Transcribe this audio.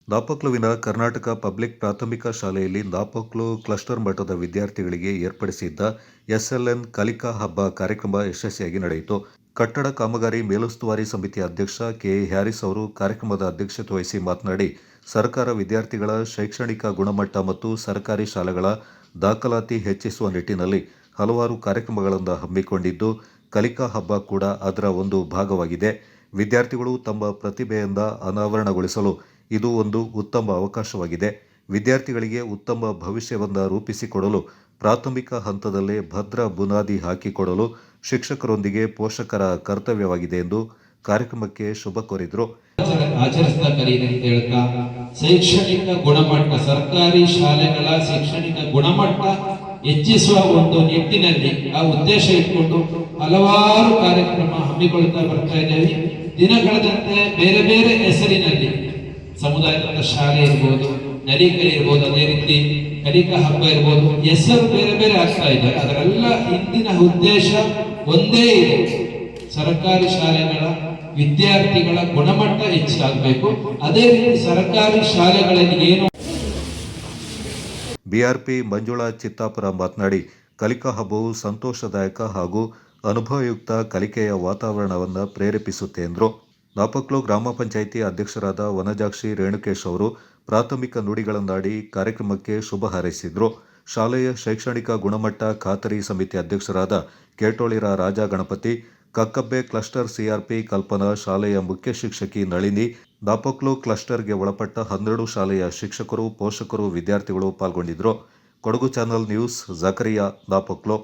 ನಾಪೋಕ್ಲುವಿನ Karnataka public ಪ್ರಾಥಮಿಕ ಶಾಲೆಯಲ್ಲಿ Napoklu cluster ಮಟ್ಟದ ವಿದ್ಯಾರ್ಥಿಗಳಿಗೆ ಏರ್ಪಡಿಸಿದ್ದ ಎಸ್ಎಲ್ಎನ್ ಕಲಿಕಾ ಹಬ್ಬ ಕಾರ್ಯಕ್ರಮ ಯಶಸ್ವಿಯಾಗಿ ನಡೆಯಿತು. ಕಟ್ಟಡ ಕಾಮಗಾರಿ ಮೇಲುಸ್ತುವಾರಿ ಸಮಿತಿ ಅಧ್ಯಕ್ಷ ಕೆ. ಹ್ಯಾರಿಸ್ ಅವರು ಕಾರ್ಯಕ್ರಮದ ಅಧ್ಯಕ್ಷತೆ ವಹಿಸಿ ಮಾತನಾಡಿ, ಸರ್ಕಾರ ವಿದ್ಯಾರ್ಥಿಗಳ ಶೈಕ್ಷಣಿಕ ಗುಣಮಟ್ಟ ಮತ್ತು ಸರ್ಕಾರಿ ಶಾಲೆಗಳ ದಾಖಲಾತಿ ಹೆಚ್ಚಿಸುವ ನಿಟ್ಟಿನಲ್ಲಿ ಹಲವಾರು ಕಾರ್ಯಕ್ರಮಗಳನ್ನು ಹಮ್ಮಿಕೊಂಡಿದ್ದು, ಕಲಿಕಾ ಹಬ್ಬ ಕೂಡ ಅದರ ಒಂದು ಭಾಗವಾಗಿದೆ. ವಿದ್ಯಾರ್ಥಿಗಳು ತಮ್ಮ ಪ್ರತಿಭೆಯಿಂದ ಅನಾವರಣಗೊಳಿಸಲು ಇದು ಒಂದು ಉತ್ತಮ ಅವಕಾಶವಾಗಿದೆ. ವಿದ್ಯಾರ್ಥಿಗಳಿಗೆ ಉತ್ತಮ ಭವಿಷ್ಯವನ್ನು ರೂಪಿಸಿಕೊಡಲು ಪ್ರಾಥಮಿಕ ಹಂತದಲ್ಲೇ ಭದ್ರ ಬುನಾದಿ ಹಾಕಿಕೊಡಲು ಶಿಕ್ಷಕರೊಂದಿಗೆ ಪೋಷಕರ ಕರ್ತವ್ಯವಾಗಿದೆ ಎಂದು ಕಾರ್ಯಕ್ರಮಕ್ಕೆ ಶುಭ ಕೋರಿದರು. ಆಚರಿಸ್ತಾ ಕರೀರಿ ಅಂತ ಹೇಳ್ತಾ ಶೈಕ್ಷಣಿಕ ಗುಣಮಟ್ಟ, ಸರ್ಕಾರಿ ಶಾಲೆಗಳ ಶೈಕ್ಷಣಿಕ ಗುಣಮಟ್ಟ ಹೆಚ್ಚಿಸುವ ಒಂದು ನಿಟ್ಟಿನಲ್ಲಿ ಆ ಉದ್ದೇಶ ಇಟ್ಕೊಂಡು ಹಲವಾರು ಕಾರ್ಯಕ್ರಮ ಹಮ್ಮಿಕೊಳ್ತಾ ಬರ್ತಾ ಇದ್ದೇವೆ. ದಿನಗಳದಂತೆ ಬೇರೆ ಬೇರೆ ಹೆಸರಿನಲ್ಲಿ ಸಮುದಾಯದ ಶಾಲೆ ಇರ್ಬೋದು, ನಲಿಕೈ ಇರ್ಬೋದು, ಅದೇ ರೀತಿ ಕಲಿಕಾ ಹಬ್ಬ ಇರ್ಬೋದು, ಹೆಸರು ಬೇರೆ ಬೇರೆ ಆಗ್ತಾ ಇದೆ. ಅದರೆಲ್ಲ ಹಿಂದಿನ ಉದ್ದೇಶ ಒಂದೇ ಇದೆ, ಸರ್ಕಾರಿ ಶಾಲೆಗಳ ವಿದ್ಯಾರ್ಥಿಗಳ ಗುಣಮಟ್ಟ ಹೆಚ್ಚಾಗಬೇಕು. ಅದೇ ರೀತಿ ಸರ್ಕಾರಿ ಶಾಲೆಗಳಲ್ಲಿ ಏನು ಬಿಆರ್ಪಿ ಮಂಜುಳಾ ಚಿತ್ತಾಪುರ ಮಾತನಾಡಿ, ಕಲಿಕಾ ಹಬ್ಬವು ಸಂತೋಷದಾಯಕ ಹಾಗೂ ಅನುಭವಯುಕ್ತ ಕಲಿಕೆಯ ವಾತಾವರಣವನ್ನು ಪ್ರೇರೇಪಿಸುತ್ತೆ ಎಂದರು. ನಾಪೋಕ್ಲು ಗ್ರಾಮ ಪಂಚಾಯಿತಿ ಅಧ್ಯಕ್ಷರಾದ ವನಜಾಕ್ಷಿ ರೇಣುಕೇಶ್ ಅವರು ಪ್ರಾಥಮಿಕ ನುಡಿಗಳನ್ನಾಡಿ ಕಾರ್ಯಕ್ರಮಕ್ಕೆ ಶುಭ ಹಾರೈಸಿದರು. ಶಾಲೆಯ ಶೈಕ್ಷಣಿಕ ಗುಣಮಟ್ಟ ಖಾತರಿ ಸಮಿತಿ ಅಧ್ಯಕ್ಷರಾದ ಕೇಟೋಳಿರ ರಾಜ ಗಣಪತಿ, ಕಕ್ಕಬ್ಬೆ ಕ್ಲಸ್ಟರ್ ಸಿಆರ್ಪಿ ಕಲ್ಪನಾ, ಶಾಲೆಯ ಮುಖ್ಯ ಶಿಕ್ಷಕಿ ನಳಿನಿ, ನಾಪೋಕ್ಲು ಕ್ಲಸ್ಟರ್ಗೆ ಒಳಪಟ್ಟ 12 ಶಾಲೆಯ ಶಿಕ್ಷಕರು, ಪೋಷಕರು, ವಿದ್ಯಾರ್ಥಿಗಳು ಪಾಲ್ಗೊಂಡಿದ್ದರು. Kodagu channel news, Zakariya, Napoklu.